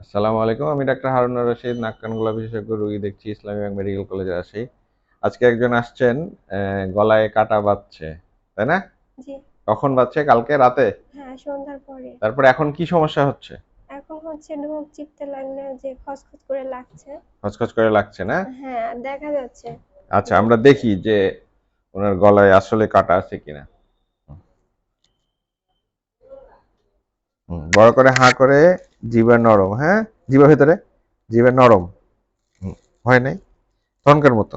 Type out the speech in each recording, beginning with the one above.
আসসালামু আলাইকুম। আমি ডাক্তার হারুনুর রশিদ, নাক কান গলা বিশেষজ্ঞ, রোগী দেখছি ইসলামী ব্যাংক মেডিকেল কলেজে আসি। আজকে একজন আসছেন, গলায় কাটা বাঁধছে, তাই না? জি। কখন বাঁধছে? কালকে রাতে? হ্যাঁ, সন্ধ্যার পরে। তারপর এখন কি সমস্যা হচ্ছে? এখন হচ্ছে ঢোক চিপতে লাগলে যে খসখস করে লাগছে। খচখচ করে লাগছে না? হ্যাঁ, আর দেখা যাচ্ছে আচ্ছা, যে আমরা দেখি যে ওনার গলায় আসলে কাটা আছে কিনা। বড় করে হাঁ করে, জিভা নরম, হ্যাঁ? জিভা ভেতরে, জিভা নরম। হুম, হয় নাই? তখনকার মতো।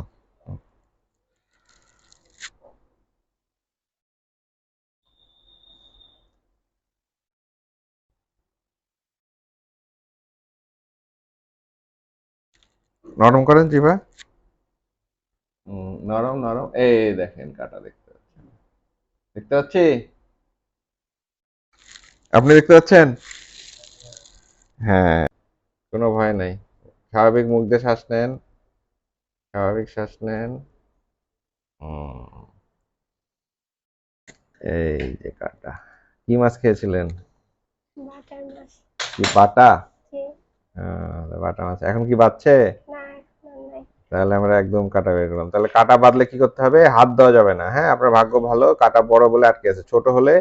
নরম করেন জিভা। নরম নরম, এই দেখেন কাটা দেখতে পাচ্ছেন, দেখতে পাচ্ছি। আপনি দেখতে পাচ্ছেন? হ্যাঁ, কোনো ভয় নাই। স্বাভাবিক মুখ দিয়ে শ্বাস নেন, স্বাভাবিক শ্বাস নেন। হুম, এই যে কাটা। কি মাছ খেয়েছিলেন? বাটার মাছ। কি বাটা? জি। বাটা মাছ এখন কি বাচ্ছে? না, এখন আর নাই। তাহলে আমরা একদম কাটা বের করলাম। তাহলে কাটা বাঁধলে কি করতে হবে? হাত দেওয়া যাবে না। হ্যাঁ, আপনার ভাগ্য ভালো, কাটা বড় বলে আটকে আছে। ছোট হলে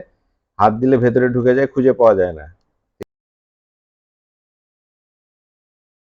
হাত দিলে ভেতরে ঢুকে যায়, খুঁজে পাওয়া যায় না।